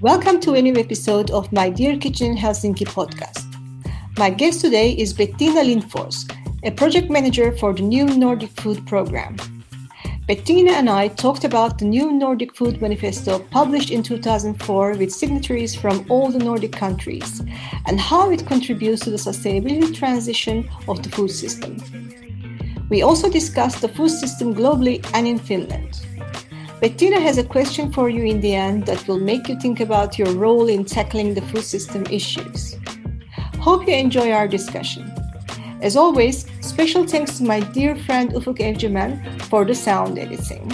Welcome to a new episode of My Dear Kitchen in Helsinki podcast. My guest today is Bettina Lindfors, a project manager for the new Nordic Food Programme. Bettina and I talked about the new Nordic Food Manifesto published in 2004 with signatories from all the Nordic countries and how it contributes to the sustainability transition of the food system. We also discussed the food system globally and in Finland. Bettina has a question for you in the end that will make you think about your role in tackling the food system issues. Hope you enjoy our discussion. As always, special thanks to my dear friend Ufuk Evcimen for the sound editing.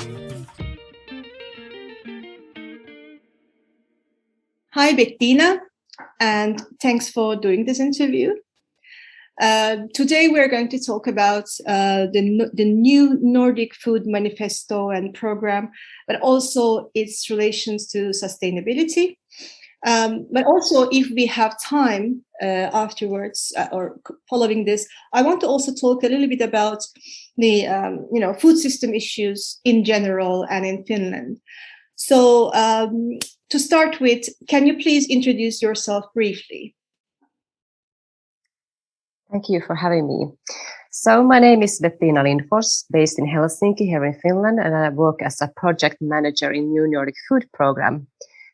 Hi Bettina, and thanks for doing this interview. Today we're going to talk about the new Nordic Food Manifesto and Programme, but also its relations to sustainability. But also, if we have time afterwards or following this, I want to also talk a little bit about the food system issues in general and in Finland. So to start with, can you please introduce yourself briefly? Thank you for having me. So my name is Bettina Lindfors, based in Helsinki here in Finland, and I work as a project manager in new Nordic Food Programme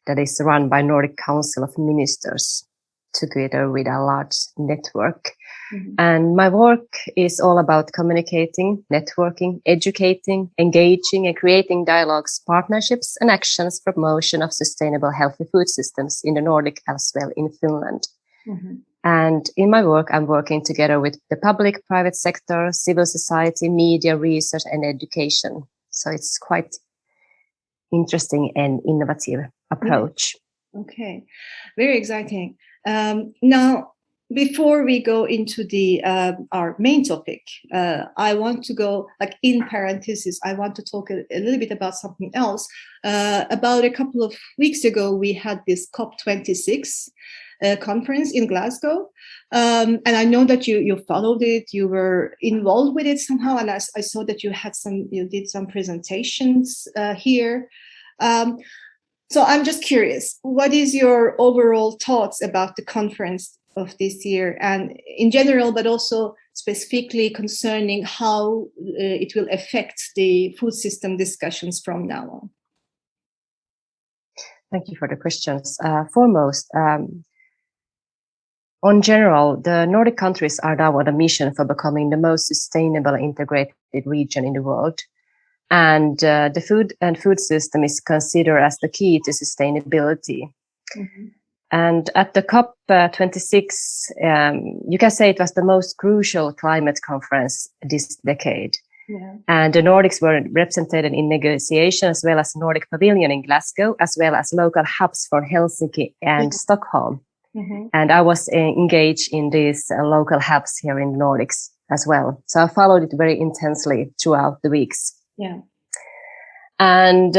that is run by Nordic Council of Ministers together with a large network. Mm-hmm. And my work is all about communicating, networking, educating, engaging and creating dialogues, partnerships and actions for promotion of sustainable healthy food systems in the Nordic as well in Finland. Mm-hmm. And in my work, I'm working together with the public, private sector, civil society, media, research, and education. So it's quite interesting and innovative approach. Okay, very exciting. Now, before we go into the our main topic, I want to go in parentheses. I want to talk a little bit about something else. About a couple of weeks ago, we had this COP26. Conference in Glasgow, and I know that you followed it. You were involved with it somehow, and I saw that you did some presentations here. So I'm just curious, what is your overall thoughts about the conference of this year, and in general, but also specifically concerning how it will affect the food system discussions from now on? Thank you for the questions. Foremost. On general, the Nordic countries are now on a mission for becoming the most sustainable integrated region in the world. And the food system is considered as the key to sustainability. Mm-hmm. And at the COP26, you can say it was the most crucial climate conference this decade. Yeah. And the Nordics were represented in negotiation, as well as Nordic Pavilion in Glasgow, as well as local hubs for Helsinki and Stockholm. Mm-hmm. And I was engaged in these local hubs here in the Nordics as well. So I followed it very intensely throughout the weeks. Yeah. And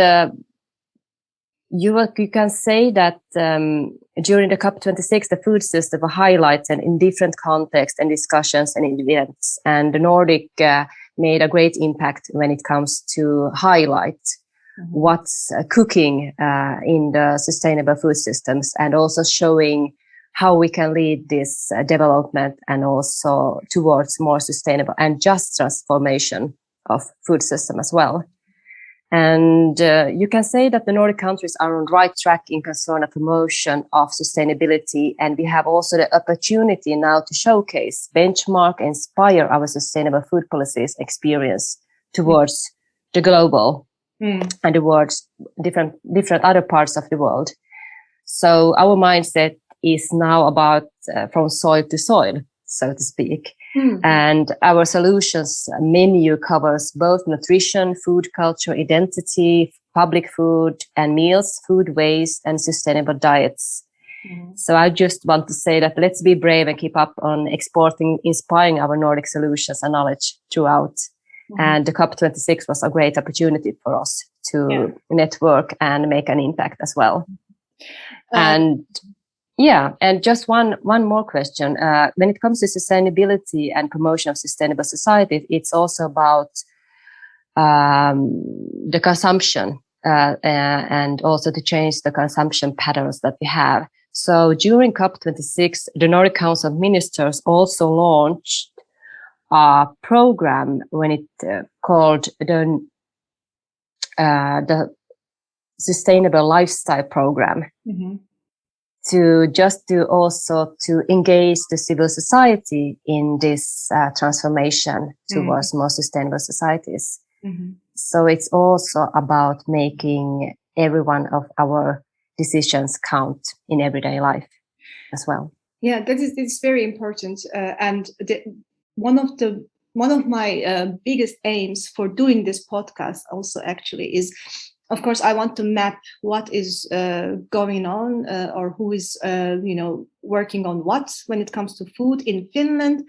you can say that during the COP26, the food system was highlighted in different contexts and discussions and events. And the Nordic made a great impact when it comes to highlight what's cooking in the sustainable food systems, and also showing how we can lead this development and also towards more sustainable and just transformation of food system as well. And you can say that the Nordic countries are on the right track in concern of promotion of sustainability. And we have also the opportunity now to showcase, benchmark, inspire our sustainable food policies experience towards the global and towards different other parts of the world. So our mindset is now about from soil to soil, so to speak. And our solutions menu covers both nutrition, food culture, identity, public food and meals, food waste, and sustainable diets. So I just want to say that let's be brave and keep up on inspiring our Nordic solutions and knowledge throughout. And the COP26 was a great opportunity for us to network and make an impact as well. And just one more question. When it comes to sustainability and promotion of sustainable society, it's also about the consumption and also to change the consumption patterns that we have. So during COP26, the Nordic Council of Ministers also launched a program when it called the Sustainable Lifestyle Program, to engage the civil society in this transformation towards more sustainable societies. So it's also about making every one of our decisions count in everyday life as well. Yeah, it's very important. And one of my biggest aims for doing this podcast also actually is, of course, I want to map what is going on or who is working on what when it comes to food in Finland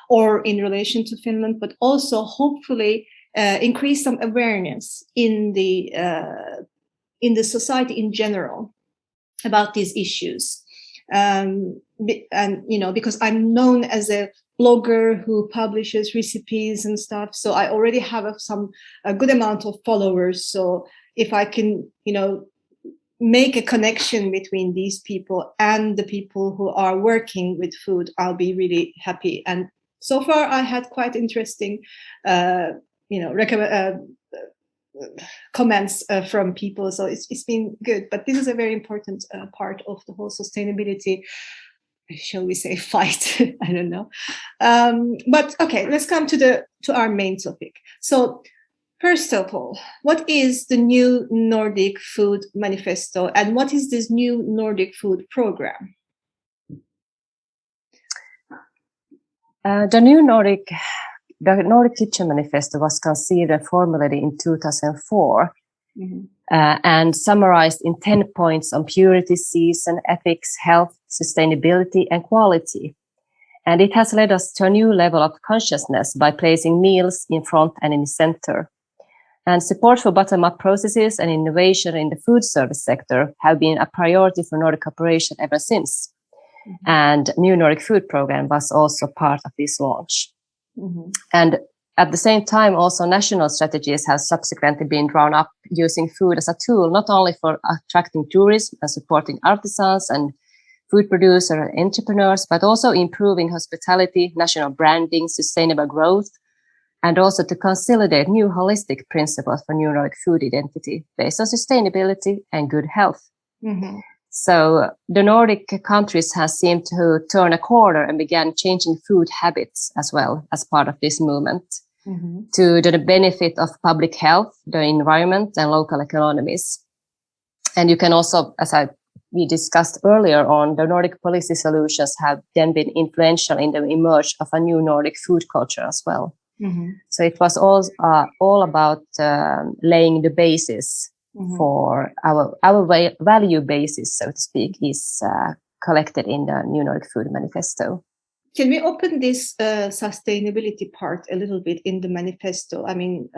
or in relation to Finland, but also hopefully increase some awareness in the society in general about these issues. And because I'm known as a blogger who publishes recipes and stuff, so I already have a good amount of followers. So if I can, make a connection between these people and the people who are working with food, I'll be really happy. And so far, I had quite interesting, comments from people. So it's been good. But this is a very important part of the whole sustainability, shall we say, fight? I don't know. But okay, let's come to our main topic. So first of all, what is the new Nordic Food Manifesto and what is this new Nordic Food Programme? The Nordic Kitchen Manifesto was conceived and formulated in 2004 and summarized in 10 points on purity, season, ethics, health, sustainability, and quality. And it has led us to a new level of consciousness by placing meals in front and in the center. And support for bottom-up processes and innovation in the food service sector have been a priority for Nordic cooperation ever since. And new Nordic Food Programme was also part of this launch. And at the same time, also national strategies have subsequently been drawn up using food as a tool, not only for attracting tourism and supporting artisans and food producers and entrepreneurs, but also improving hospitality, national branding, sustainable growth, and also to consolidate new holistic principles for new Nordic food identity based on sustainability and good health. So the Nordic countries have seemed to turn a corner and began changing food habits as well as part of this movement to the benefit of public health, the environment, and local economies. And you can also, as we discussed earlier on, the Nordic policy solutions have then been influential in the emerge of a new Nordic food culture as well. So it was all about laying the basis for our value basis, so to speak, is collected in the new Nordic Food Manifesto. Can we open this sustainability part a little bit in the manifesto? I mean,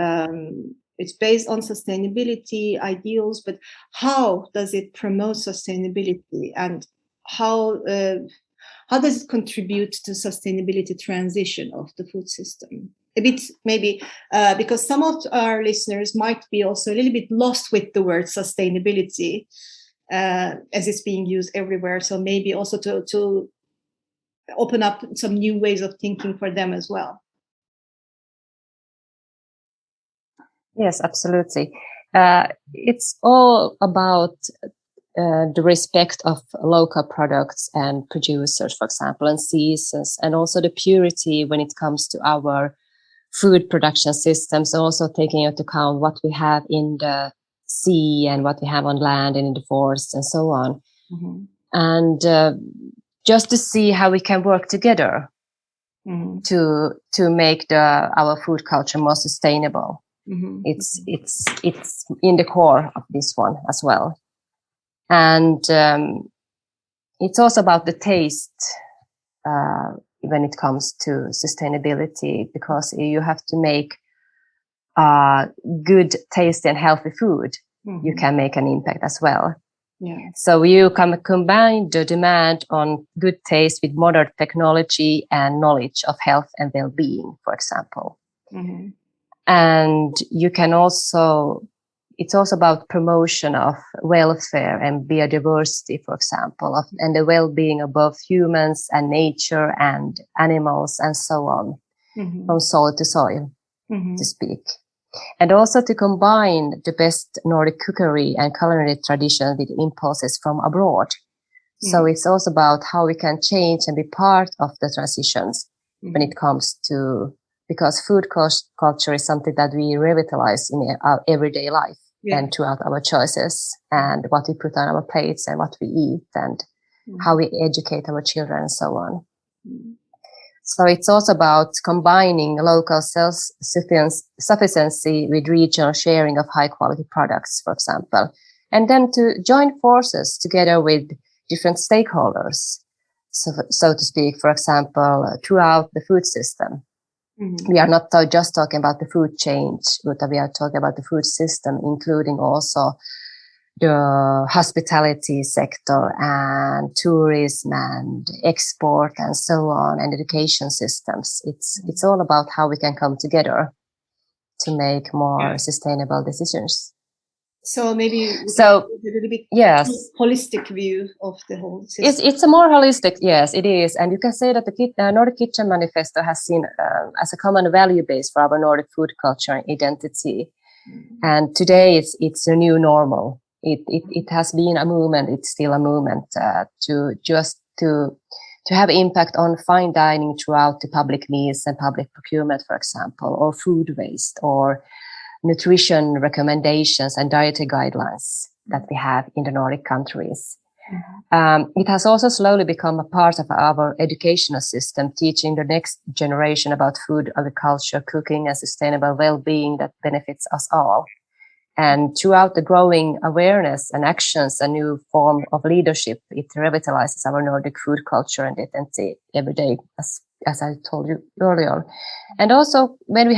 it's based on sustainability ideals, but how does it promote sustainability, and how does it contribute to sustainability transition of the food system? A bit maybe because some of our listeners might be also a little bit lost with the word sustainability as it's being used everywhere. So maybe also to open up some new ways of thinking for them as well. Yes, absolutely. It's all about the respect of local products and producers, for example, and seasons, and also the purity when it comes to our food production systems, also taking into account what we have in the sea and what we have on land and in the forest and so on. And just to see how we can work together to make our food culture more sustainable. It's in the core of this one as well. And it's also about the taste when it comes to sustainability, because you have to make good, tasty and healthy food. You can make an impact as well. So you can combine the demand on good taste with modern technology and knowledge of health and well-being, for example. And you can also it's also about promotion of welfare and biodiversity, for example, and the well-being of both humans and nature and animals and so on, from soil to soil, to speak. And also to combine the best Nordic cookery and culinary tradition with impulses from abroad. So it's also about how we can change and be part of the transitions when it comes to, because food culture is something that we revitalize in our everyday life and throughout our choices and what we put on our plates and what we eat and how we educate our children and so on. So it's also about combining local self-sufficiency with regional sharing of high quality products, for example, and then to join forces together with different stakeholders, so to speak, for example, throughout the food system. We are not just talking about the food chain, but we are talking about the food system, including also the hospitality sector and tourism and export and so on, and education systems. It's all about how we can come together to make more sustainable decisions. So maybe a little bit holistic view of the whole system. It's a more holistic, yes, it is. And you can say that the Nordic Kitchen Manifesto has seen as a common value base for our Nordic food culture and identity. And today it's a new normal. It has been a movement. It's still a movement to have impact on fine dining throughout the public meals and public procurement, for example, or food waste, or nutrition recommendations and dietary guidelines that we have in the Nordic countries. It has also slowly become a part of our educational system, teaching the next generation about food, agriculture, cooking, and sustainable well-being that benefits us all. And throughout the growing awareness and actions, a new form of leadership, it revitalizes our Nordic food culture and identity every day, as I told you earlier. And also, when we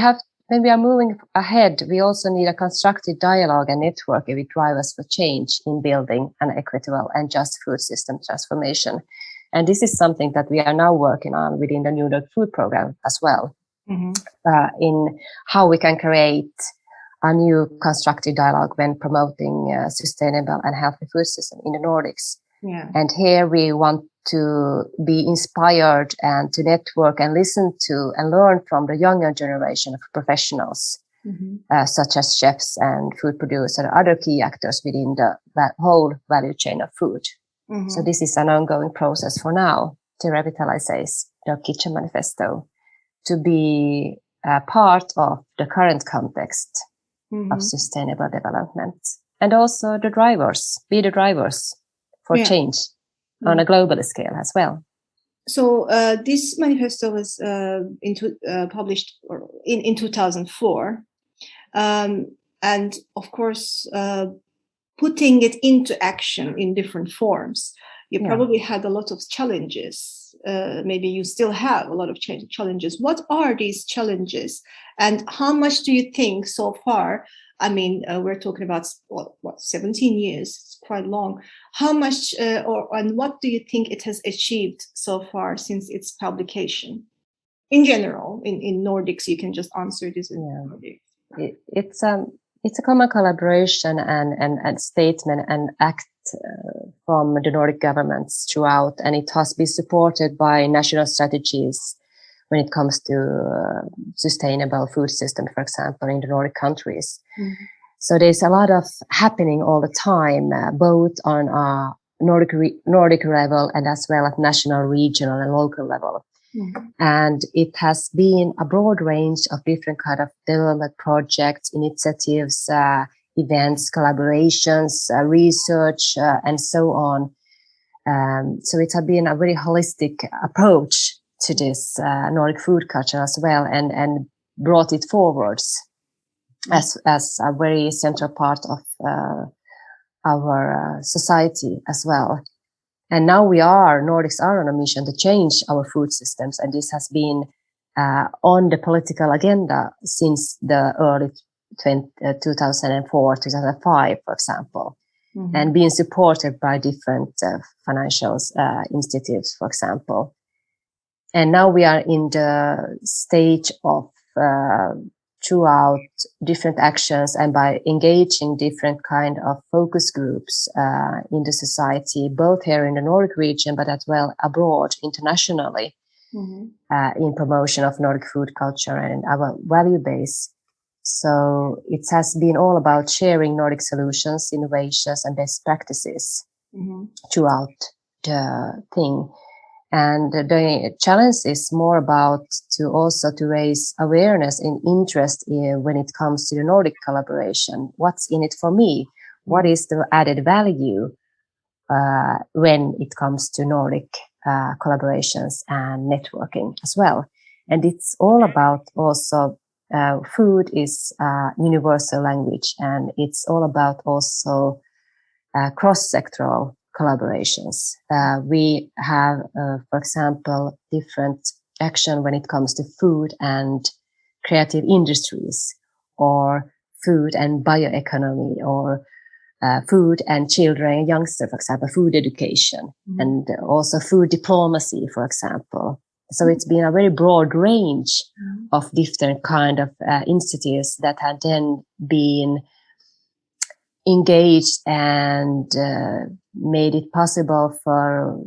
are moving ahead, we also need a constructive dialogue and network with drivers for change in building an equitable and just food system transformation. And this is something that we are now working on within the Nordic Food Programme as well, in how we can create a new constructive dialogue when promoting a sustainable and healthy food system in the Nordics. And here we want to be inspired and to network and listen to and learn from the younger generation of professionals, such as chefs and food producers and other key actors within that whole value chain of food. So this is an ongoing process for now to revitalize the Kitchen Manifesto, to be a part of the current context of sustainable development, and also be the drivers for change on a global scale as well. So this manifesto was published in 2004, and of course, putting it into action in different forms. You probably had a lot of challenges. Maybe you still have a lot of challenges. What are these challenges, and how much do you think so far? I mean, we're talking about 17 years. It's quite long. How much, and what do you think it has achieved so far since its publication? In general, in Nordics, you can just answer this. It's a common collaboration and statement and act from the Nordic governments throughout, and it has been supported by national strategies when it comes to sustainable food system, for example, in the Nordic countries. So there's a lot of happening all the time, both on a Nordic level and as well at national, regional, and local level. And it has been a broad range of different kind of development projects, initiatives, events, collaborations, research, and so on. So it has been a very holistic approach to this Nordic food culture as well, and brought it forwards as a very central part of our society as well. And now Nordics are on a mission to change our food systems, and this has been on the political agenda since the early 2004, 2005, for example, and being supported by different financial institutes, for example. And now we are in the stage of throughout different actions and by engaging different kind of focus groups in the society, both here in the Nordic region, but as well abroad internationally, in promotion of Nordic food culture and our value base. So it has been all about sharing Nordic solutions, innovations, and best practices throughout the thing. And the challenge is more about to raise awareness and interest when it comes to the Nordic collaboration. What's in it for me? What is the added value when it comes to Nordic collaborations and networking as well? And it's all about also food is universal language, and it's all about also cross-sectoral collaborations. We have, for example, different action when it comes to food and creative industries, or food and bioeconomy, or food and children and youngsters, for example, food education, and also food diplomacy, for example. So it's been a very broad range of different kind of initiatives that have then been engaged and made it possible for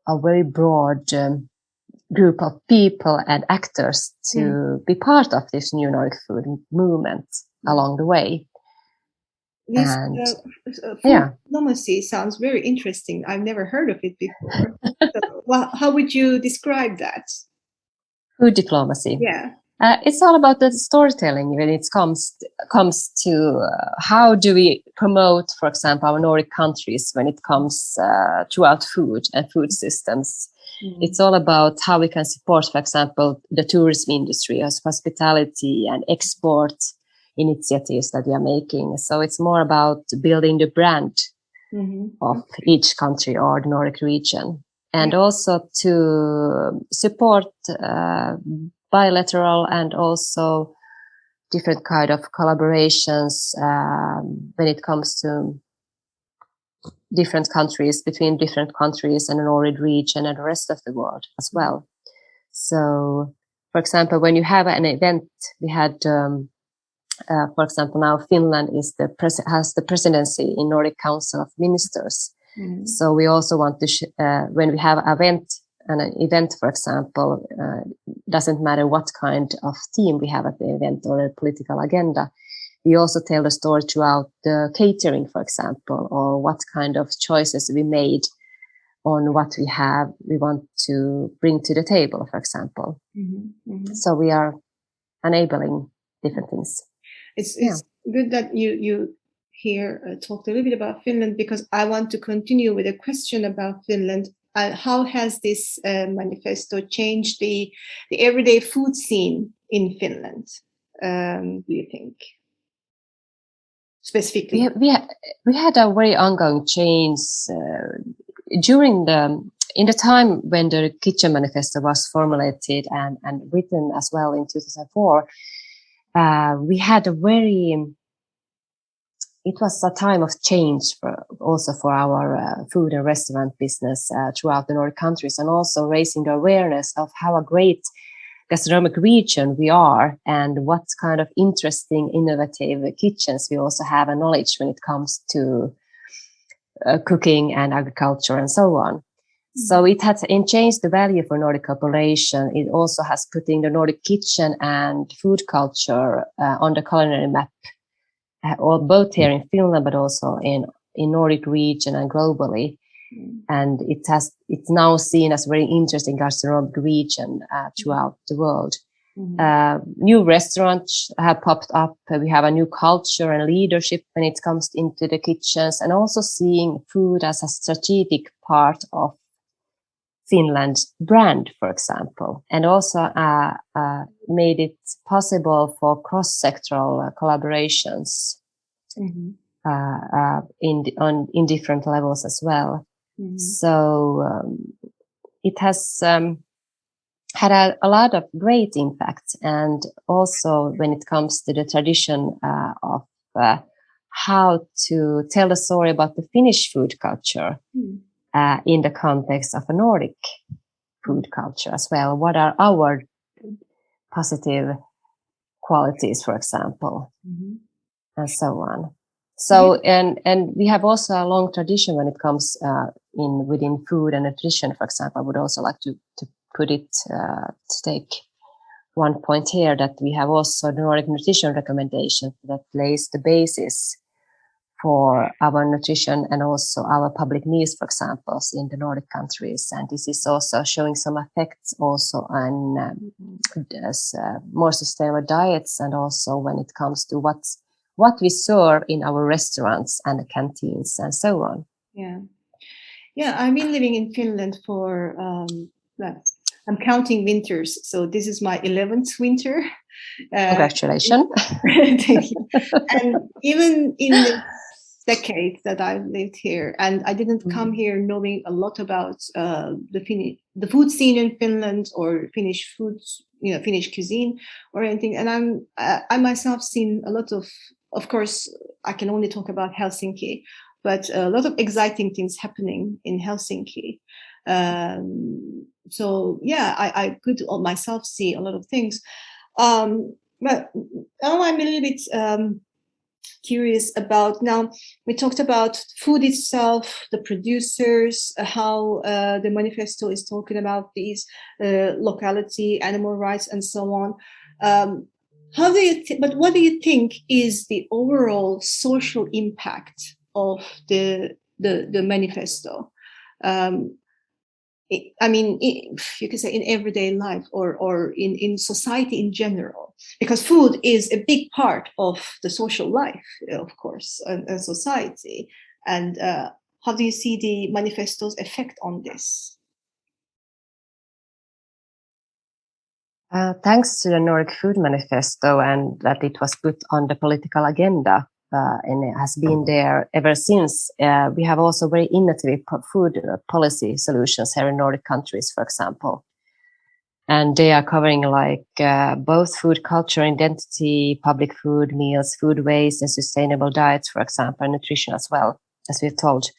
a very broad group of people and actors to be part of this new Nordic food movement along the way. This food diplomacy sounds very interesting. I've never heard of it before. So, how would you describe that? Food diplomacy. Yeah. It's all about the storytelling when it comes to how do we promote, for example, our Nordic countries when it comes throughout food and food systems. It's all about how we can support, for example, the tourism industry, as hospitality and export initiatives that we are making. So it's more about building the brand of each country or the Nordic region, and also to support bilateral and also different kind of collaborations when it comes to different countries, between different countries and the Nordic region and the rest of the world as well. So, for example, when you have an event, we had, for example, now Finland is has the presidency in Nordic Council of Ministers. So we also want to, when we have an event, for example, doesn't matter what kind of theme we have at the event or a political agenda. We also tell the story throughout the catering, for example, or what kind of choices we made on what we want to bring to the table, for example. So we are enabling different things. It's good that you here talked a little bit about Finland, because I want to continue with a question about Finland. How has this manifesto changed the everyday food scene in Finland, do you think? Specifically, we had a very ongoing change during in the time when the Kitchen Manifesto was formulated and written as well in 2004. We had it was a time of change also for our food and restaurant business throughout the Nordic countries, and also raising the awareness of how a great gastronomic region we are, and what kind of interesting, innovative kitchens we also have, a knowledge when it comes to cooking and agriculture and so on. So it has changed the value for Nordic cooperation. It also has put in the Nordic kitchen and food culture on the culinary map, both here in Finland, but also in Nordic region and globally. And it's now seen as a very interesting gastronomic region throughout the world. New restaurants have popped up. We have a new culture and leadership when it comes into the kitchens, and also seeing food as a strategic part of Finland's brand, for example, and also made it possible for cross-sectoral collaborations in different levels as well. So it has had a lot of great impact, and also when it comes to the tradition of how to tell the story about the Finnish food culture in the context of a Nordic food culture as well. What are our positive qualities, for example, Mm-hmm. and so on. So, and we have also a long tradition when it comes within food and nutrition, for example. I would also like to put it, to take one point here, that we have also the Nordic nutrition recommendation that lays the basis for our nutrition and also our public meals, for example, in the Nordic countries. And this is also showing some effects also on more sustainable diets, and also when it comes to what we serve in our restaurants and the canteens and so on. Yeah, I've been living in Finland for, I'm counting winters. So this is my 11th winter. Congratulations. Thank you. And even in the decade that I've lived here, and I didn't come here knowing a lot about the food scene in Finland or Finnish foods, Finnish cuisine or anything. And I myself seen a lot of course, I can only talk about Helsinki, but a lot of exciting things happening in Helsinki. So yeah, I could myself see a lot of things. But now I'm a little bit curious about, now we talked about food itself, the producers, how the manifesto is talking about these locality, animal rights, and so on. How do you but what do you think is the overall social impact of the manifesto? I mean, you could say in everyday life or in society in general, because food is a big part of the social life, of course, and society. And how do you see the manifesto's effect on this? Thanks to the Nordic Food Manifesto, and that it was put on the political agenda, and it has been there ever since. We have also very innovative food policy solutions here in Nordic countries, for example. And they are covering both food culture, identity, public food meals, food waste, and sustainable diets, for example, and nutrition as well, as we've told.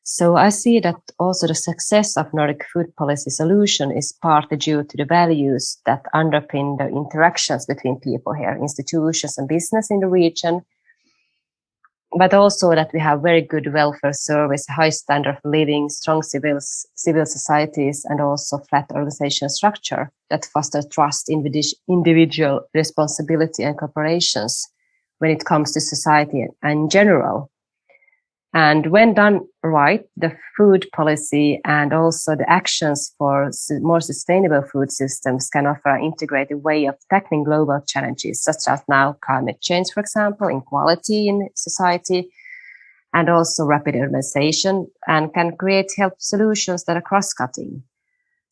So I see that also the success of Nordic food policy solution is partly due to the values that underpin the interactions between people here, institutions and business in the region, but also that we have very good welfare service, high standard of living, strong civil societies, and also flat organization structure that foster trust, individual responsibility, and cooperations when it comes to society in general. And when done right, the food policy and also the actions for more sustainable food systems can offer an integrated way of tackling global challenges, such as now climate change, for example, inequality in society, and also rapid urbanization, and can create health solutions that are cross-cutting.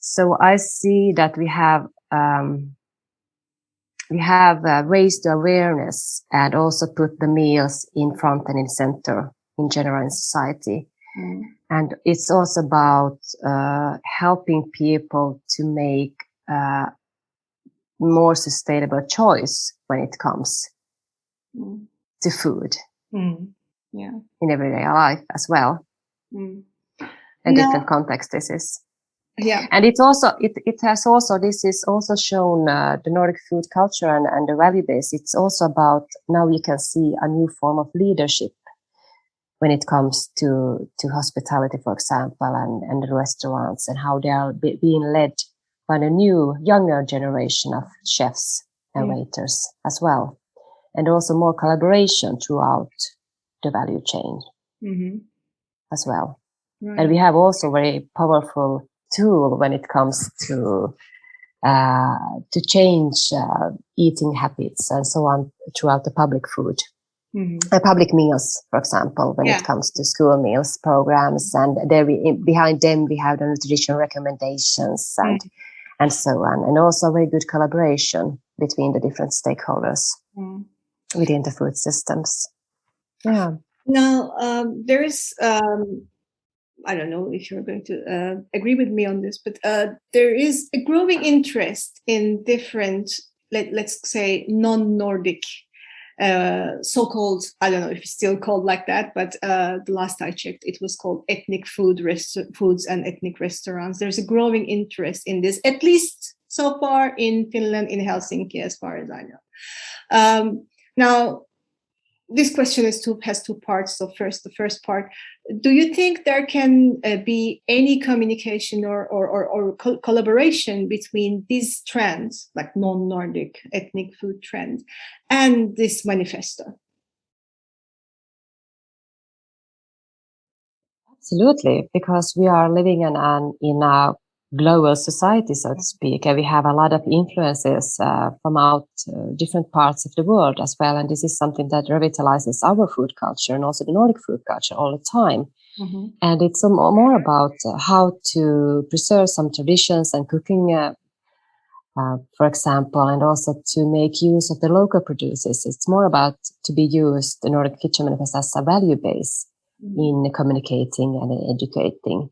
So I see that we have raised the awareness and also put the meals in front and in center in general in society. And it's also about helping people to make more sustainable choice when it comes to food in everyday life as well. In different contexts this is. Yeah. And it's also, this is also shown the Nordic food culture and the value base. It's also about, now you can see a new form of leadership when it comes to hospitality, for example, and the restaurants, and how they are being led by the new, younger generation of chefs and waiters as well. And also more collaboration throughout the value chain as well. Right. And we have also very powerful tool when it comes to change eating habits and so on throughout the public food. Public meals, for example, when it comes to school meals programs, and there behind them we have the nutrition recommendations and so on, and also very good collaboration between the different stakeholders within the food systems. Yeah. Now there is, I don't know if you're going to agree with me on this, but there is a growing interest in different, let's say, non-Nordic. So-called, I don't know if it's still called like that, but the last I checked, it was called ethnic foods and ethnic restaurants. There's a growing interest in this, at least so far in Finland, in Helsinki, as far as I know. Now, this question has two parts. So first, the first part, do you think there can be any communication or collaboration between these trends, like non-Nordic ethnic food trends, and this manifesto? Absolutely, because we are living in a global society, so to speak, and we have a lot of influences from out different parts of the world as well. And this is something that revitalizes our food culture and also the Nordic food culture all the time. Mm-hmm. And it's more about how to preserve some traditions and cooking, for example, and also to make use of the local producers. It's more about to be used, the Nordic Kitchen Manifesto, as a value base in communicating and educating.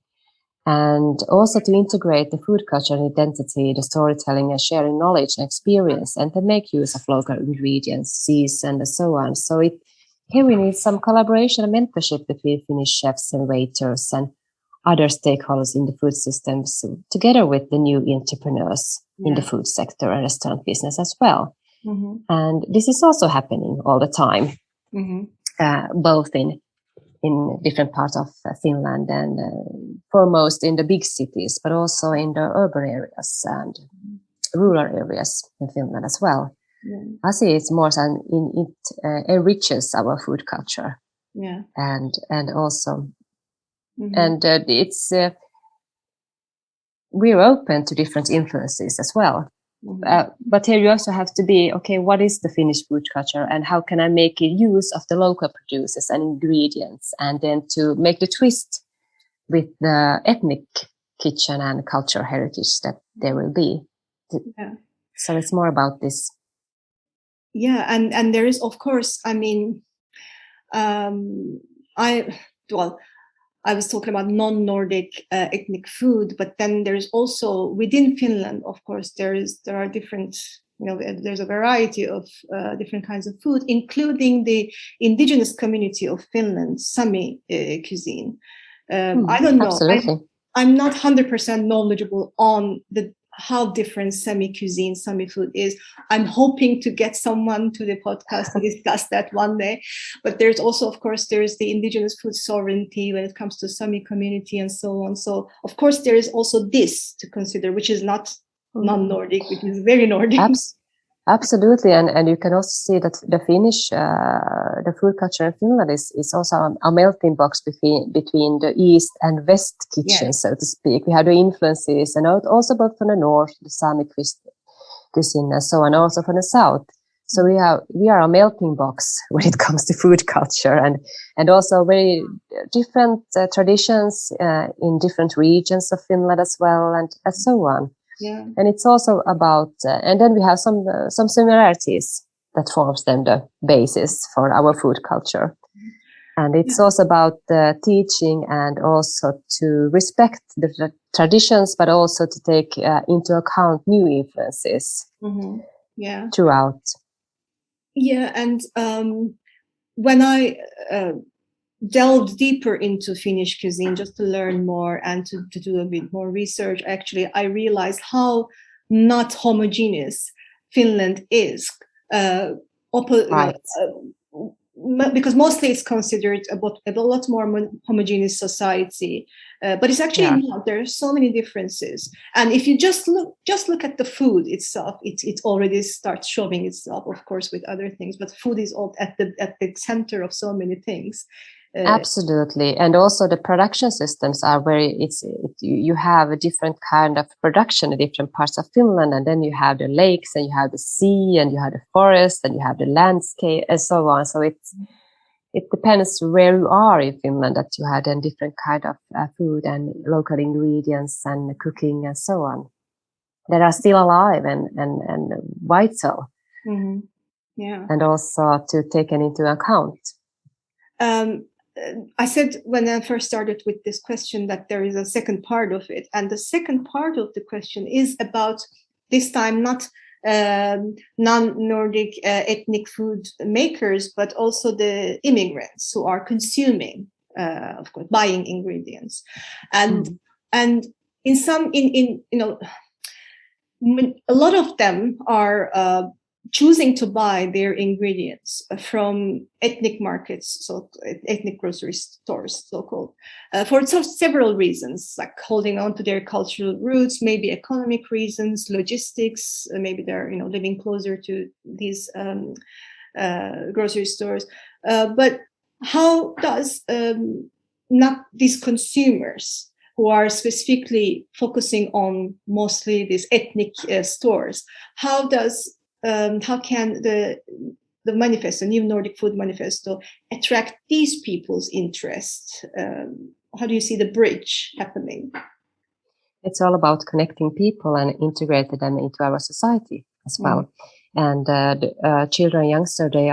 And also to integrate the food culture and identity, the storytelling and sharing knowledge and experience, and to make use of local ingredients, season, and so on. So here we need some collaboration and mentorship between Finnish chefs and waiters and other stakeholders in the food systems, together with the new entrepreneurs in the food sector and restaurant business as well. Mm-hmm. And this is also happening all the time, both in different parts of Finland and foremost in the big cities, but also in the urban areas and rural areas in Finland as well. Yeah. I see it's more it enriches our food culture. Yeah. And also, and it's we're open to different influences as well. But here you also have to be, okay, what is the Finnish food culture and how can I make use of the local producers and ingredients, and then to make the twist with the ethnic kitchen and cultural heritage that there will be. Yeah. So it's more about this. Yeah, and there is, of course, I mean, I was talking about non-Nordic ethnic food, but then there's also within Finland, of course, there are different, there's a variety of different kinds of food, including the indigenous community of Finland, Sami cuisine. I don't know. Absolutely. I'm not 100% knowledgeable on how different Sami cuisine, Sami food is. I'm hoping to get someone to the podcast to discuss that one day. But there's also, of course, there's the indigenous food sovereignty when it comes to Sami community and so on. So, of course, there is also this to consider, which is not non-Nordic, which is very Nordic. Absolutely, and you can also see that the Finnish, the food culture in Finland is also a melting box between the East and West kitchens, so to speak. We have the influences, and also both from the North, the Sami cuisine, and so on, also from the South. So we are a melting box when it comes to food culture, and also very different traditions in different regions of Finland as well, and so on. Yeah. And it's also about, and then we have some similarities that forms then the basis for our food culture. And it's also about teaching and also to respect the traditions, but also to take into account new influences throughout. Yeah, and when I delved deeper into Finnish cuisine just to learn more and to do a bit more research, actually, I realized how not homogeneous Finland is. Because mostly it's considered a lot more homogeneous society, but it's actually not. There are so many differences, and if you just look at the food itself, it already starts showing itself, of course, with other things. But food is all at the center of so many things. Absolutely, and also the production systems are you have a different kind of production in different parts of Finland, and then you have the lakes, and you have the sea, and you have the forest, and you have the landscape, and so on. So it depends where you are in Finland that you have then different kind of food and local ingredients and cooking and so on that are still alive and vital, and also to take into account. I said when I first started with this question that there is a second part of it. And the second part of the question is about, this time, not non-Nordic ethnic food makers, but also the immigrants who are consuming, of course, buying ingredients. And in a lot of them are choosing to buy their ingredients from ethnic markets, so ethnic grocery stores, so-called, for several reasons, like holding on to their cultural roots, maybe economic reasons, logistics, maybe they're living closer to these grocery stores. But how does not these consumers who are specifically focusing on mostly these ethnic stores, how can the manifesto, New Nordic Food Manifesto, attract these people's interest? How do you see the bridge happening? It's all about connecting people and integrating them into our society as well. And the children, youngsters, they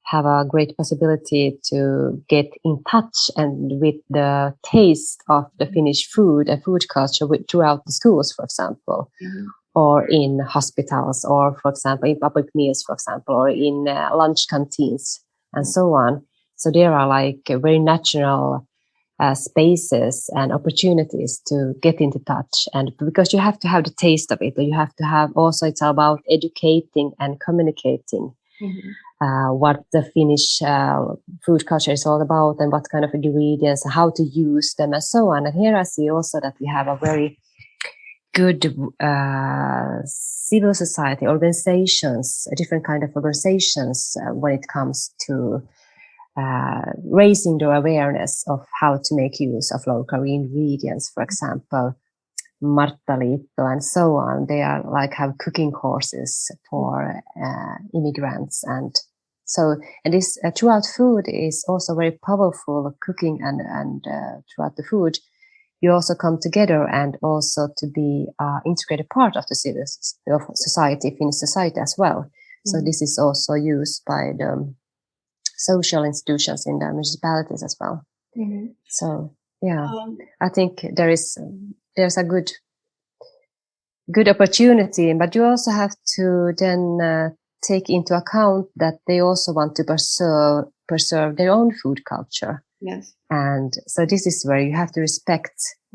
have a great possibility to get in touch and with the taste of the Finnish food and food culture throughout the schools, for example, or in hospitals, or, for example, in public meals, for example, or in lunch canteens, and so on. So there are like very natural spaces and opportunities to get into touch, and because you have to have the taste of it, you have to have also, it's about educating and communicating what the Finnish food culture is all about, and what kind of ingredients, how to use them, and so on. And here I see also that we have a very good civil society organizations, different kind of organizations when it comes to raising the awareness of how to make use of local ingredients, for example, Marginalizes and so on. They are like have cooking courses for immigrants, and this throughout food is also very powerful. Cooking and throughout the food, you also come together and also to be integrated part of the civil society, Finnish society as well. So this is also used by the social institutions in the municipalities as well. So yeah, I think there's a good opportunity, but you also have to then take into account that they also want to preserve their own food culture. Yes. And so this is where you have to respect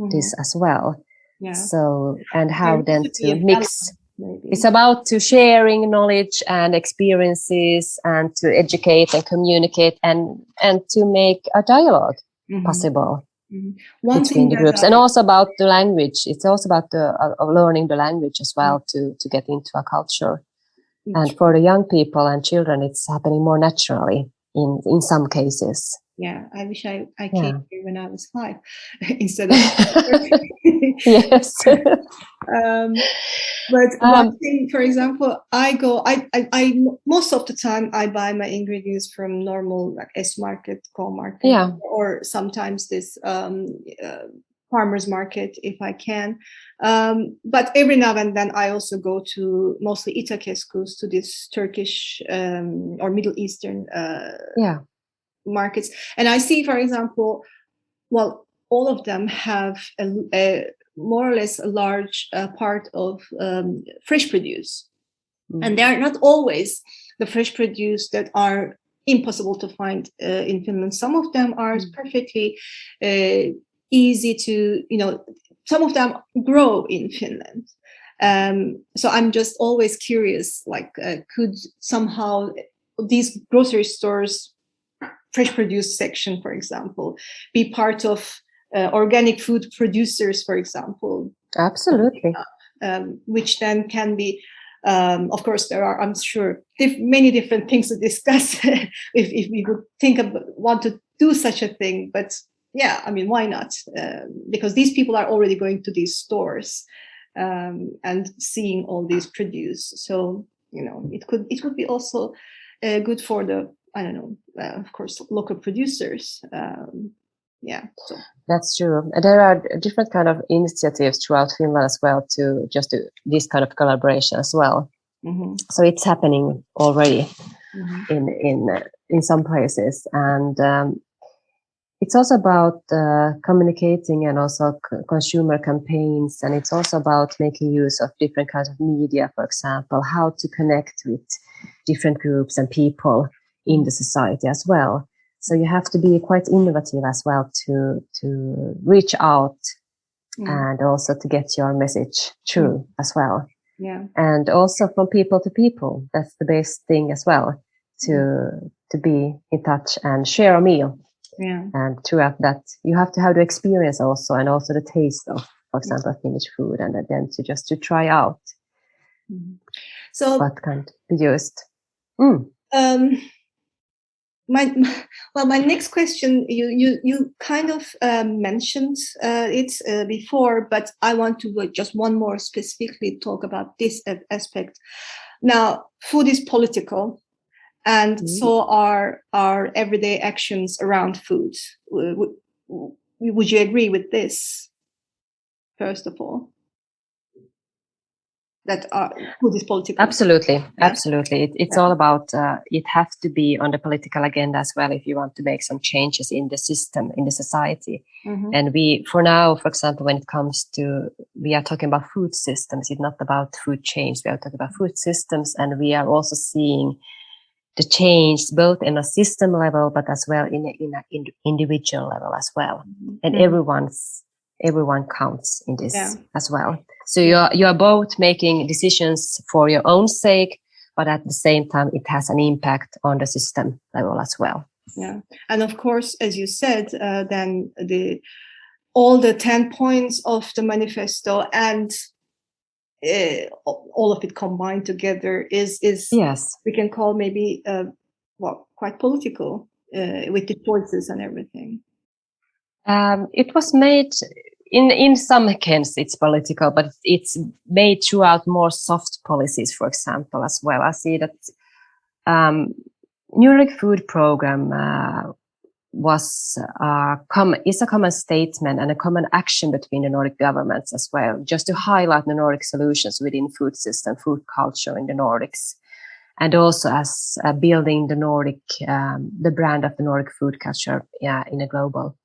this as well. Yeah. So, and how then to mix. Maybe. It's about to sharing knowledge and experiences, and to educate and communicate, and to make a dialogue possible between the groups. And also about the language. It's also about learning the language as well to get into a culture. And for the young people and children, it's happening more naturally in some cases. Yeah, I wish I came here when I was 5 instead of. Yes. But one thing, for example, I most of the time I buy my ingredients from normal like S market, Co market, or sometimes this farmers market if I can. But every now and then I also go to mostly İtakeskus, to this Turkish or Middle Eastern markets, and I see, for example, well, all of them have a more or less a large part of fresh produce, and they are not always the fresh produce that are impossible to find in Finland. Some of them are perfectly easy to, some of them grow in Finland. So I'm just always curious, like, could somehow these grocery stores fresh produce section, for example, be part of organic food producers, for example. Absolutely. Which then can be, of course, there are, I'm sure, many different things to discuss if we would want to do such a thing. But yeah, I mean, why not? Because these people are already going to these stores and seeing all these produce. So, it would be also good for the, I don't know, of course, local producers. So that's true. There are different kind of initiatives throughout Finland as well to just do this kind of collaboration as well. So it's happening already in some places, and it's also about communicating and also consumer campaigns, and it's also about making use of different kinds of media, for example, how to connect with different groups and people in the society as well. So you have to be quite innovative as well to reach out and also to get your message through as well. Yeah. And also from people to people. That's the best thing as well, to be in touch and share a meal. Yeah. And throughout that, you have to have the experience also, and also the taste of, for example, Finnish food, and then to try out so what can be used. My next question, you kind of mentioned it before, but I want to just one more specifically talk about this aspect. Now, food is political, and so are our everyday actions around food. Would you agree with this, first of all? That food is political. Absolutely. It's all about, it has to be on the political agenda as well if you want to make some changes in the system, in the society. And we, for now, for example, when it comes to, we are talking about food systems, it's not about food change, we are talking about food systems, and we are also seeing the change both in a system level, but as well in an individual level as well. And everyone counts in this as well. So you are both making decisions for your own sake, but at the same time, it has an impact on the system level as well. Yeah, and of course, as you said, then all the 10 points of the manifesto and all of it combined together is yes, we can call maybe quite political with the choices and everything. It was made. In some cases, it's political, but it's made throughout more soft policies, for example, as well. I see that Nordic Food Programme is a common statement and a common action between the Nordic governments as well, just to highlight the Nordic solutions within food system, food culture in the Nordics, and also as building the Nordic, the brand of the Nordic food culture in a global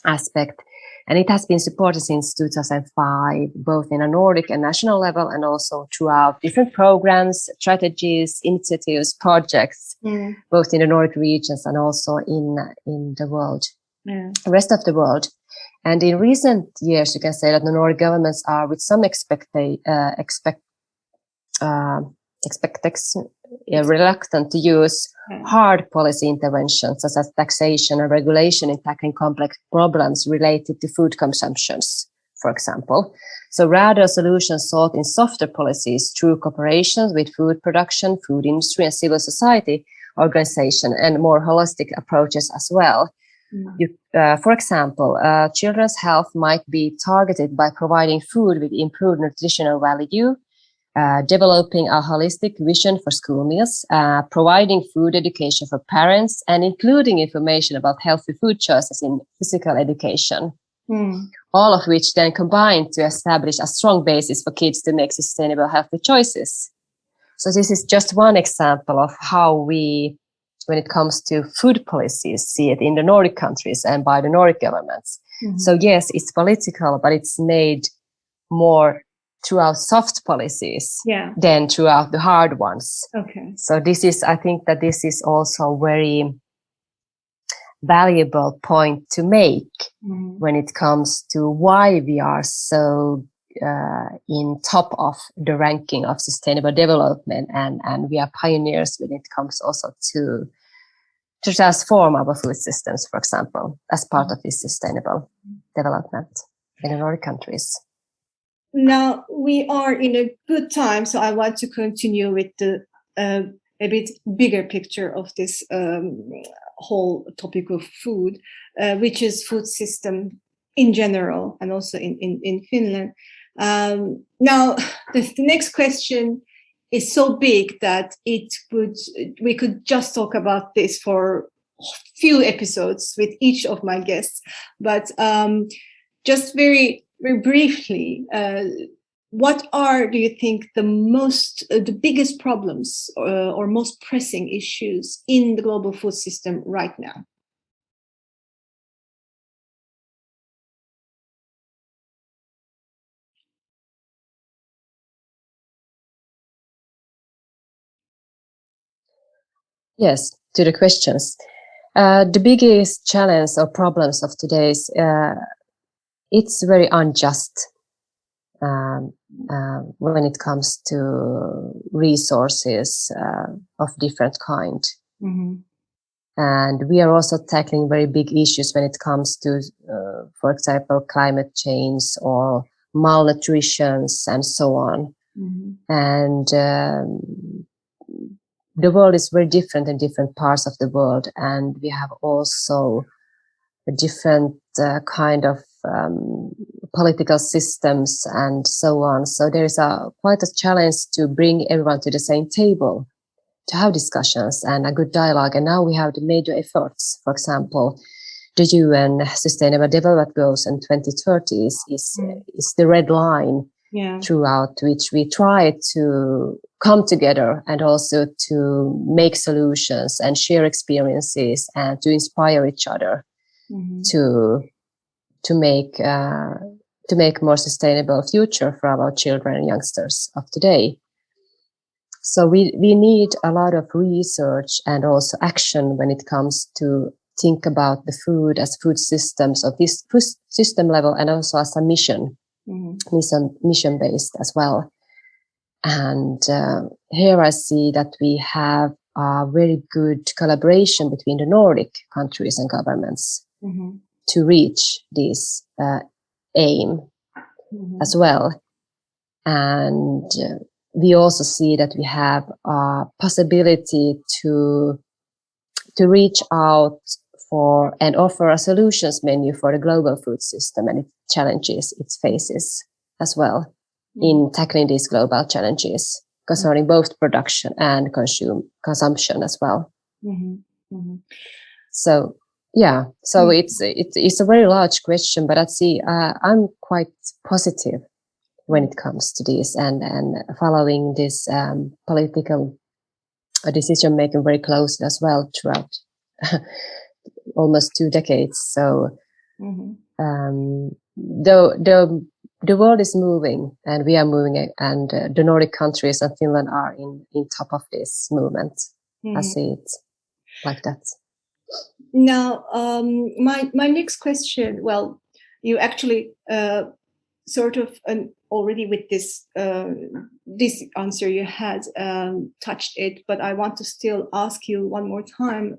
aspect. And it has been supported since 2005, both in a Nordic and national level, and also throughout different programs, strategies, initiatives, projects, both in the Nordic regions and also in the world, the rest of the world. And in recent years, you can say that the Nordic governments are, with some reluctant to use hard policy interventions such as taxation and regulation in tackling complex problems related to food consumptions, for example. So rather, solutions sought in softer policies through cooperations with food production, food industry, and civil society organization, and more holistic approaches as well. For example, children's health might be targeted by providing food with improved nutritional value, developing a holistic vision for school meals, providing food education for parents, and including information about healthy food choices in physical education. All of which then combine to establish a strong basis for kids to make sustainable, healthy choices. So this is just one example of how we, when it comes to food policies, see it in the Nordic countries and by the Nordic governments. So yes, it's political, but it's made more throughout soft policies than throughout the hard ones. Okay. So this is, I think that this is also a very valuable point to make when it comes to why we are so in top of the ranking of sustainable development, and we are pioneers when it comes also to transform our food systems, for example, as part of this sustainable development in the Nordic countries. Now we are in a good time, so I want to continue with the a bit bigger picture of this whole topic of food, which is food system in general, and also in Finland. Now, the next question is so big that we could just talk about this for a few episodes with each of my guests, but just very briefly, what do you think the biggest problems or most pressing issues in the global food system right now? Yes, to the questions. The biggest challenge or problems of today's it's very unjust when it comes to resources of different kind. Mm-hmm. And we are also tackling very big issues when it comes to, for example, climate change or malnutrition and so on. Mm-hmm. And the world is very different in different parts of the world. And we have also a different kind of political systems and so on. So there is quite a challenge to bring everyone to the same table, to have discussions and a good dialogue. And now we have the major efforts. For example, the UN Sustainable Development Goals in 2030 is the red line throughout which we try to come together and also to make solutions and share experiences and to inspire each other to make more sustainable future for our children and youngsters of today. So we need a lot of research and also action when it comes to think about the food as food systems of this system level and also as a mission based as well. And here I see that we have a very good collaboration between the Nordic countries and governments to reach this aim as well. And we also see that we have a possibility to reach out for and offer a solutions menu for the global food system and its challenges it faces as well in tackling these global challenges concerning both production and consumption as well. So it's a very large question, but I'm quite positive when it comes to this and following this political decision making very closely as well throughout almost 2 decades. So the world is moving and we are moving, and the Nordic countries and Finland are in top of this movement. I see it like that. Now, my next question, well, you actually sort of already with this answer you had touched it, but I want to still ask you one more time.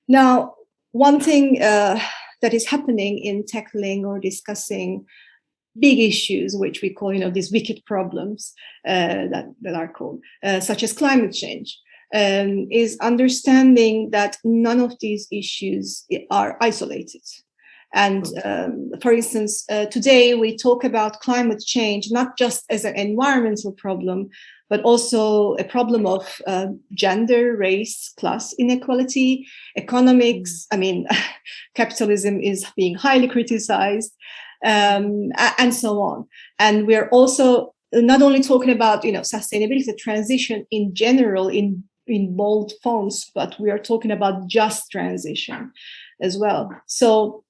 Now, one thing that is happening in tackling or discussing big issues, which we call, these wicked problems that are called, such as climate change, is understanding that none of these issues are isolated. And for instance, today we talk about climate change not just as an environmental problem, but also a problem of gender, race, class inequality, economics. I mean, capitalism is being highly criticized, and so on. And we're also not only talking about sustainability, transition in general in bold fonts, but we are talking about just transition as well. So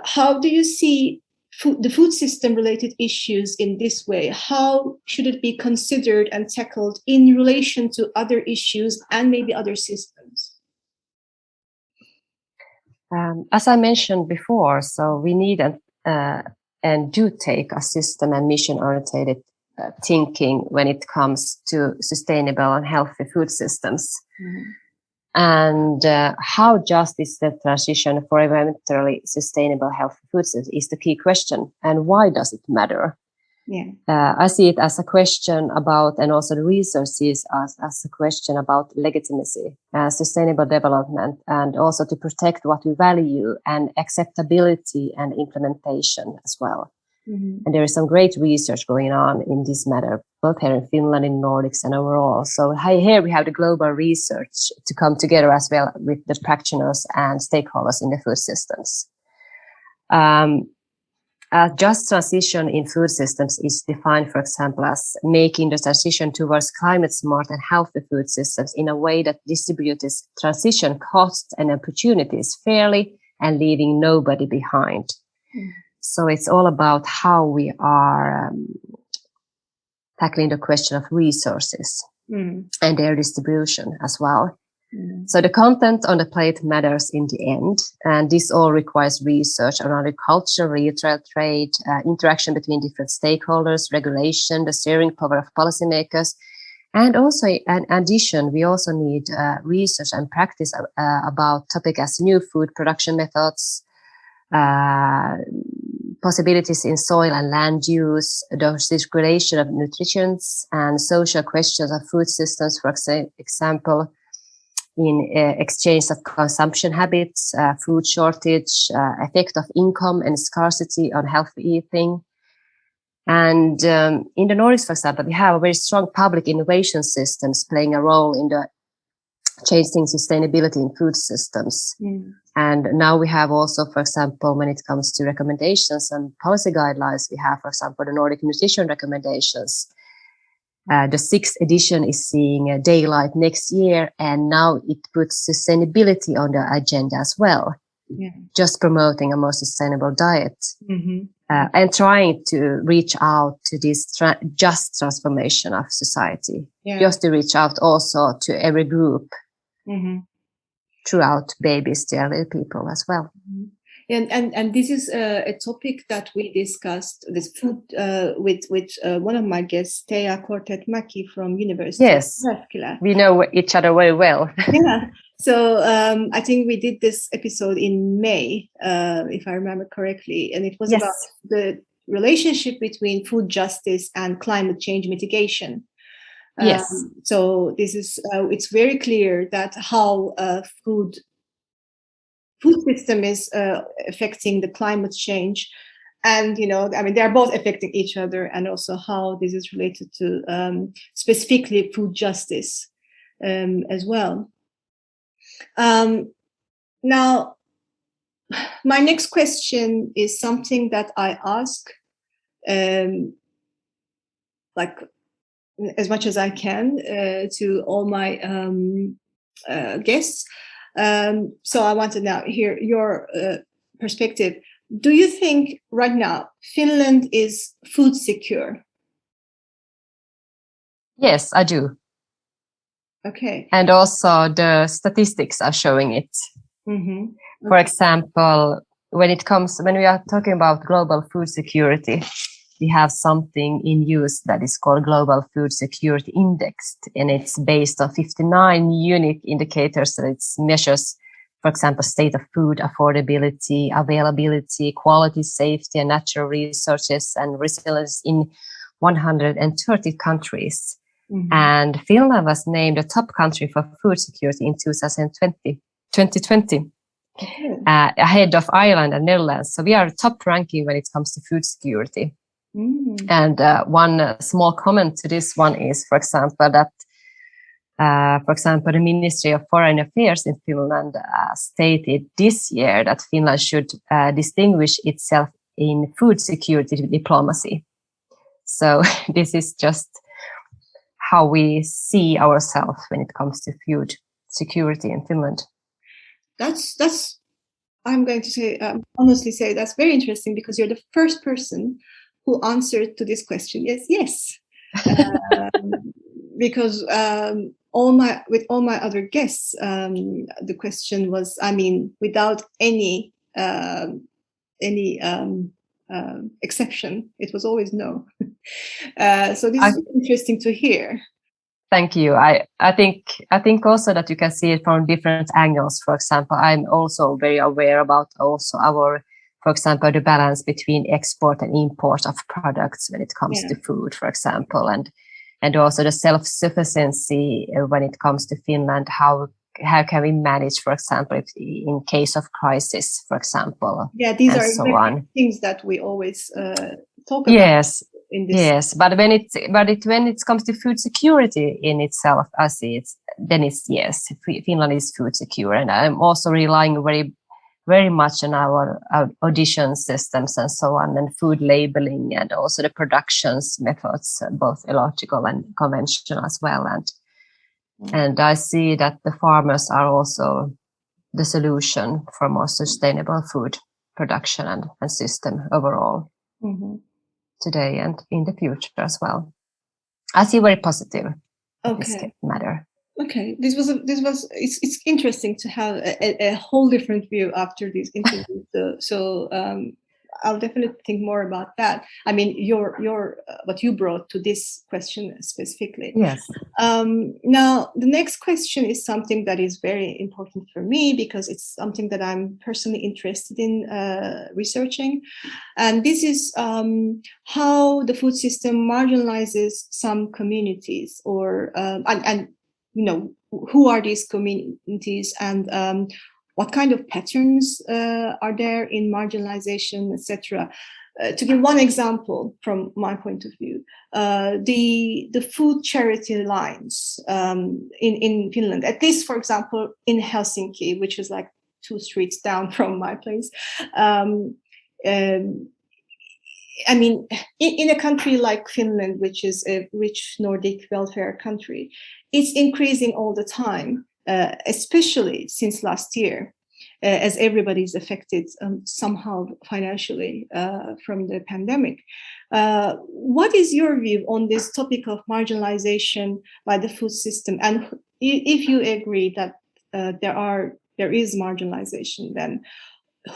how do you see the food system related issues in this way? How should it be considered and tackled in relation to other issues and maybe other systems? As I mentioned before, so we need and do take a system and mission oriented thinking when it comes to sustainable and healthy food systems. And how just is the transition for environmentally sustainable healthy food systems is the key question. And why does it matter? I see it as a question about, and also the resources as a question about legitimacy, sustainable development, and also to protect what we value and acceptability and implementation as well. And there is some great research going on in this matter, both here in Finland, in Nordics, and overall. So here we have the global research to come together as well with the practitioners and stakeholders in the food systems. A just transition in food systems is defined, for example, as making the transition towards climate smart and healthy food systems in a way that distributes transition costs and opportunities fairly and leaving nobody behind. So it's all about how we are tackling the question of resources and their distribution as well. So the content on the plate matters in the end, and this all requires research around agriculture, retail, trade, interaction between different stakeholders, regulation, the steering power of policymakers, and also in addition, we also need research and practice about topics as new food production methods, possibilities in soil and land use, the circulation of nutrition, and social questions of food systems, for example, in exchange of consumption habits, food shortage, effect of income and scarcity on healthy eating. And in the Nordics, for example, we have a very strong public innovation systems playing a role in the changing sustainability in food systems. And now we have also, for example, when it comes to recommendations and policy guidelines, we have, for example, the Nordic nutrition recommendations. The 6th edition is seeing daylight next year, and now it puts sustainability on the agenda as well, just promoting a more sustainable diet and trying to reach out to this just transformation of society, just to reach out also to every group throughout babies to elderly people as well. And this is a topic that we discussed, this food, with one of my guests, Teija Kortet-Mäki from University of Jyväskylä. We know each other very well. So I think we did this episode in May, if I remember correctly, and it was about the relationship between food justice and climate change mitigation. So this is it's very clear that how food system is affecting the climate change, and they're both affecting each other, and also how this is related to specifically food justice as well. Now, my next question is something that I ask like as much as I can to all my guests. So I want to now hear your perspective. Do you think right now Finland is food secure? Yes, I do. Okay. And also the statistics are showing it. Okay. For example, when we are talking about global food security, we have something in use that is called Global Food Security Index, and it's based on 59 unique indicators that it measures, for example, state of food affordability, availability, quality, safety, and natural resources and resilience in 130 countries. And Finland was named a top country for food security in 2020, ahead of Ireland and Netherlands. So we are top ranking when it comes to food security. And one small comment to this one is, for example, that the Ministry of Foreign Affairs in Finland stated this year that Finland should distinguish itself in food security diplomacy. So this is just how we see ourselves when it comes to food security in Finland. That's I'm going to say honestly say that's very interesting, because you're the first person who answered to this question. Yes. Because all my other guests, the question was, without any exception, it was always no. So this is interesting to hear. Thank you. I think also that you can see it from different angles. For example, I'm also very aware about also our, for example, the balance between export and import of products when it comes to food, for example, and also the self-sufficiency when it comes to Finland. How can we manage, for example, if in case of crisis, for example? Yeah, these are so on. Things that we always talk about. Yes, but when it comes to food security in itself, I see it. Then it's yes, Finland is food secure, and I'm also relying very, very much on our audition systems and so on, and food labeling, and also the productions methods, both ecological and conventional as well. And I see that the farmers are also the solution for more sustainable food production and system overall. Today and in the future as well. I see very positive this matter. Okay, it's interesting to have a whole different view after this interview. I'll definitely think more about that. I mean, your what you brought to this question specifically. Yes. Now, the next question is something that is very important for me because it's something that I'm personally interested in researching, and this is how the food system marginalizes some communities, or and who are these communities, and what kind of patterns are there in marginalization, etc. To give one example from my point of view, the food charity lines in Finland, at least, for example, in Helsinki, which is like 2 streets down from my place. I mean, in a country like Finland, which is a rich Nordic welfare country, it's increasing all the time, especially since last year, as everybody is affected somehow financially from the pandemic. What is your view on this topic of marginalization by the food system? And if you agree that there is marginalization, then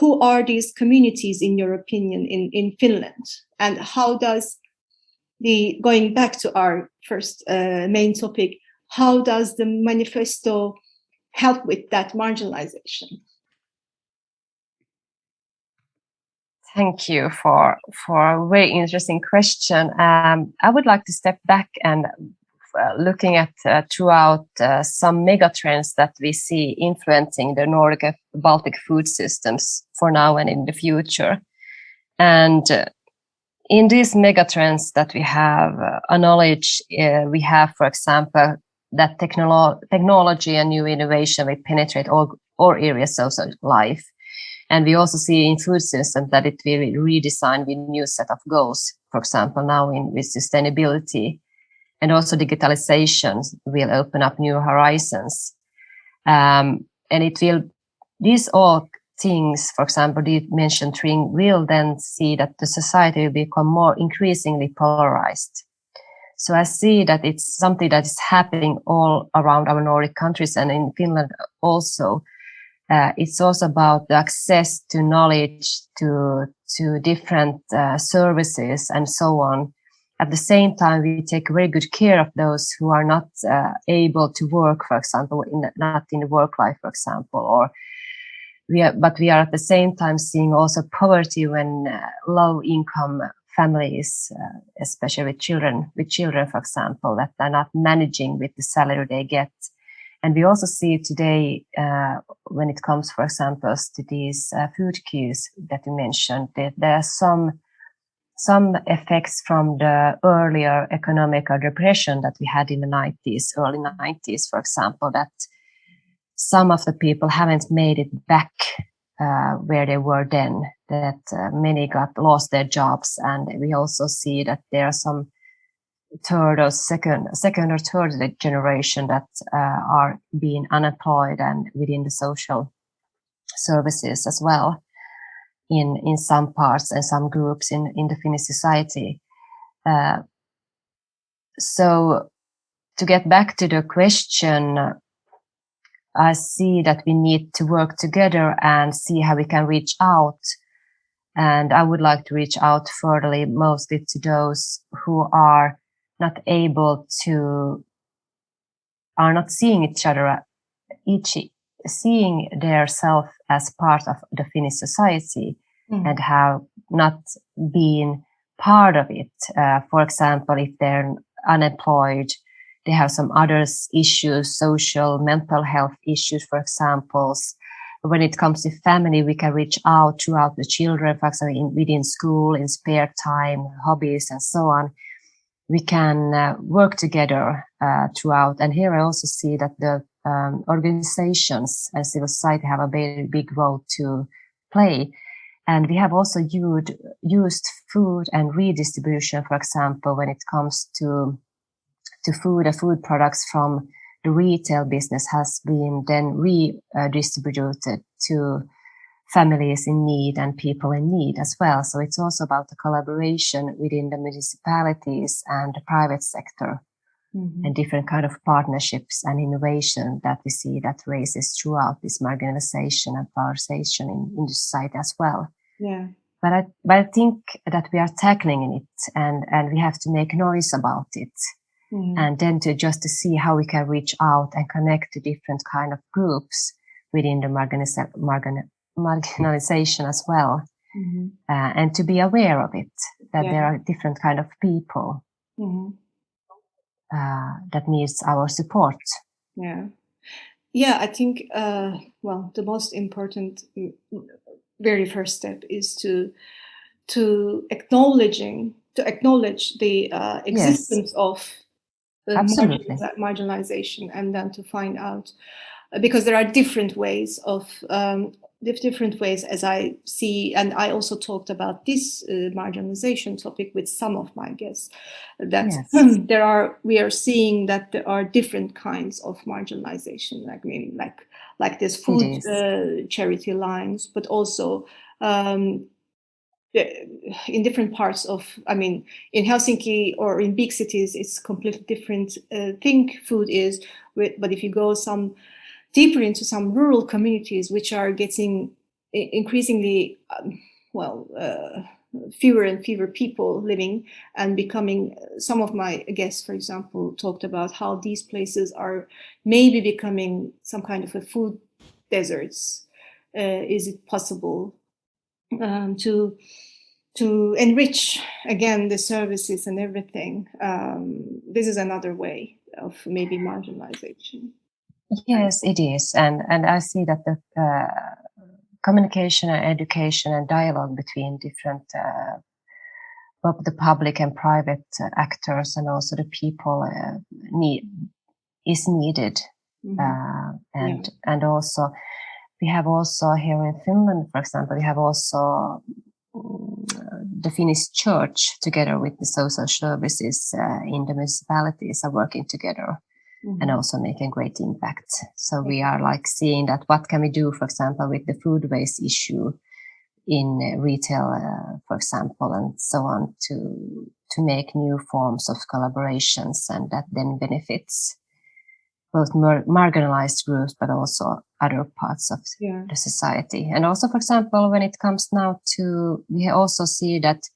who are these communities, in your opinion, in Finland? And how does going back to our first main topic, how does the manifesto help with that marginalization? Thank you for a very interesting question. I would like to step back and looking at throughout some megatrends that we see influencing the Nordic Baltic food systems for now and in the future. And in these megatrends that we have acknowledged, we have, for example, that technology and new innovation will penetrate all areas of life. And we also see in food systems that it will redesign with new set of goals, for example, now with sustainability. And also digitalization will open up new horizons. And these all things, for example, the mentioned thing, will then see that the society will become more increasingly polarized. So I see that it's something that is happening all around our Nordic countries and in Finland also. It's also about the access to knowledge, to different services and so on. At the same time, we take very good care of those who are not able to work, for example, not in the work life, for example, but we are at the same time seeing also poverty when low income families, especially with children, for example, that are not managing with the salary they get. And we also see today, when it comes, for example, to these food queues that you mentioned, that there are some effects from the earlier economic depression that we had in the early 90s, for example, that some of the people haven't made it back where they were then, that many lost their jobs. And we also see that there are some second or third generation that are being unemployed and within the social services as well in some parts and some groups in the Finnish society. So to get back to the question, I see that we need to work together and see how we can reach out. And I would like to reach out furtherly, mostly to those who are not seeing each other, seeing their self as part of the Finnish society and have not been part of it. For example, if they're unemployed, they have some other issues, social, mental health issues, for example. When it comes to family, we can reach out throughout the children, for example, within school, in spare time, hobbies, and so on. We can work together throughout. And here I also see that the organizations and civil society have a very big role to play. And we have also used food and redistribution, for example, when it comes to food and food products from the retail business has been then redistributed to families in need and people in need as well. So it's also about the collaboration within the municipalities and the private sector. and different kind of partnerships and innovation that we see that raises throughout this marginalization and polarization in the society as well. Yeah. But I think that we are tackling it, and we have to make noise about it. And then to see how we can reach out and connect to different kind of groups within the marginalization as well. And to be aware of it, that there are different kind of people that needs our support. Yeah, I think, the most important, very first step is to acknowledge the existence of marginalization, and then to find out, because there are different ways as I see, and I also talked about this marginalization topic with some of my guests, that we are seeing that there are different kinds of marginalization, like this food charity lines, but also in different parts of, in Helsinki or in big cities, it's completely different thing food is, but if you go deeper into some rural communities, which are getting increasingly, fewer and fewer people living and becoming, some of my guests, for example, talked about how these places are maybe becoming some kind of a food deserts. Is it possible to enrich again the services and everything? This is another way of maybe marginalization. Yes, it is, and I see that the communication and education and dialogue between different both the public and private actors and also the people is needed. And also we have also here in Finland, for example, we have also the Finnish church together with the social services in the municipalities are working together and also making great impact. So we are seeing that what can we do, for example, with the food waste issue in retail, for example, and so on, to make new forms of collaborations, and that then benefits both marginalized groups, but also other parts of the society. And also, for example, when it comes now to, we also see that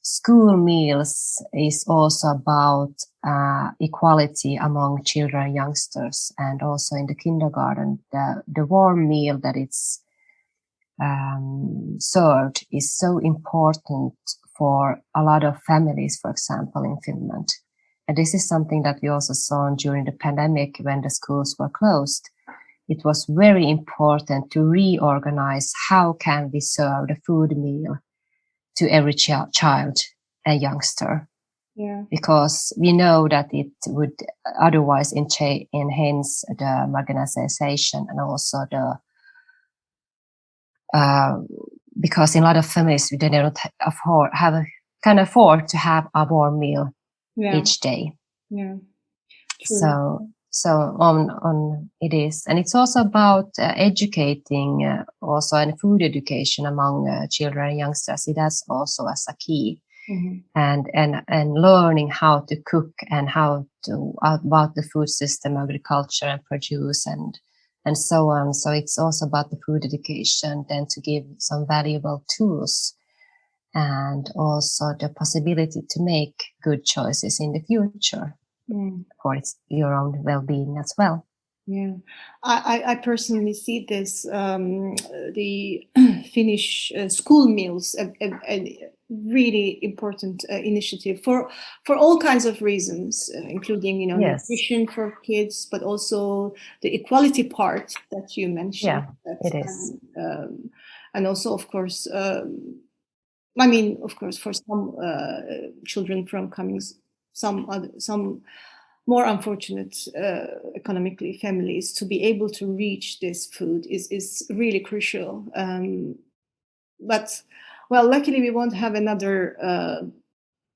school meals is also about equality among children and youngsters, and also in the kindergarten, the warm meal that it's served is so important for a lot of families, for example, in Finland. And this is something that we also saw during the pandemic when the schools were closed. It was very important to reorganize how can we serve the food meal to every child and youngster. Because we know that it would otherwise enhance the marginalization, and also because in a lot of families they don't can afford to have a warm meal each day. So on it is, and it's also about educating also and food education among children and youngsters. It has also as a key, and learning how to cook and how to about the food system, agriculture and produce and so on. So it's also about the food education, then to give some valuable tools and also the possibility to make good choices in the future for your own well-being as well. Yeah, I personally see this, the Finnish school meals, a really important initiative for all kinds of reasons, including nutrition for kids, but also the equality part that you mentioned. It is, and also, of course, of course, for some children from some more unfortunate economically families, to be able to reach this food is really crucial. But luckily we won't have another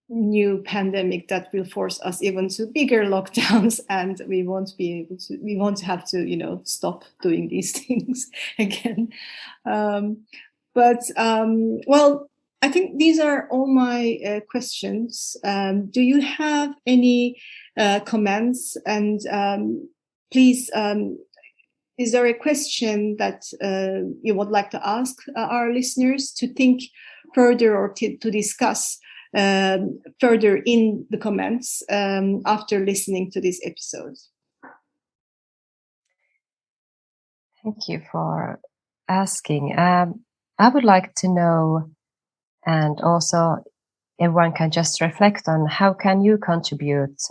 new pandemic that will force us even to bigger lockdowns, and we won't have to stop doing these things again. I think these are all my questions. Do you have any comments? And please, is there a question that you would like to ask our listeners to think further or to discuss further in the comments after listening to this episode? Thank you for asking. I would like to know, and also everyone can just reflect on how can you contribute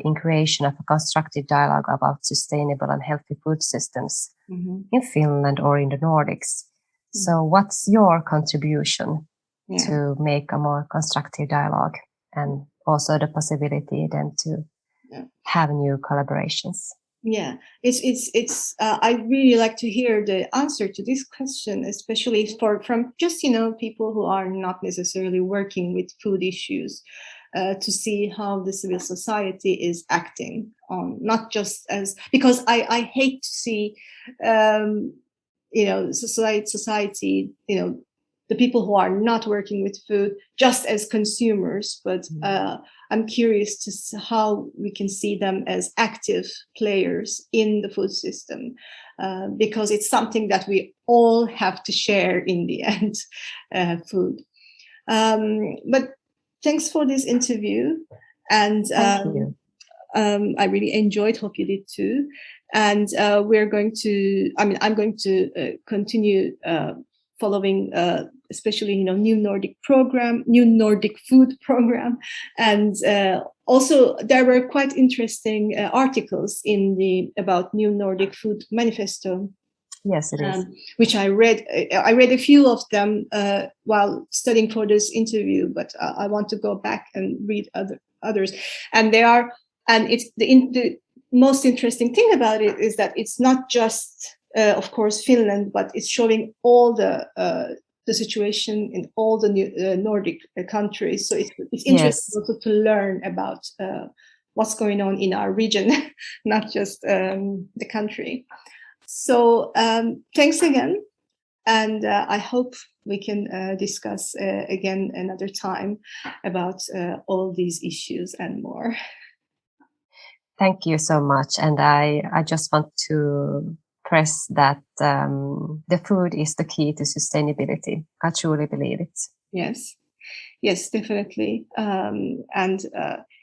in creation of a constructive dialogue about sustainable and healthy food systems in Finland or in the Nordics. So what's your contribution to make a more constructive dialogue, and also the possibility then to have new collaborations? Yeah, it's. I really like to hear the answer to this question, especially from just people who are not necessarily working with food issues, to see how the civil society is acting on, not just as, because I hate to see society, the people who are not working with food just as consumers, but I'm curious to see how we can see them as active players in the food system, because it's something that we all have to share in the end, food. But thanks for this interview, and Thank you. I really enjoyed. Hope you did too. And I'm going to continue following, especially new Nordic Food Programme, and also there were quite interesting articles about new Nordic Food Manifesto. Yes, it is. Which I read. I read a few of them while studying for this interview, but I want to go back and read others. And they are, and it's the most interesting thing about it is that it's not just, of course, Finland, but it's showing all the situation in all the new Nordic countries. So it's interesting also to learn about what's going on in our region, not just the country. So thanks again, and I hope we can discuss again another time about all these issues and more. Thank you so much, and I just want to press that the food is the key to sustainability. I truly believe it. Yes, definitely. And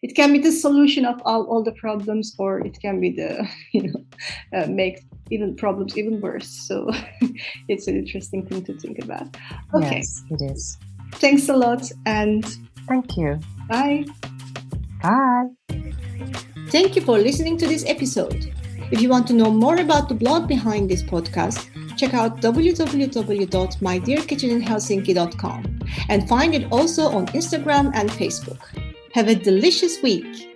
it can be the solution of all the problems, or it can be the make even problems even worse. So it's an interesting thing to think about. Okay. Yes, it is. Thanks a lot, and thank you. Bye. Bye. Thank you for listening to this episode. If you want to know more about the blog behind this podcast, check out www.mydearkitcheninhelsinki.com and find it also on Instagram and Facebook. Have a delicious week.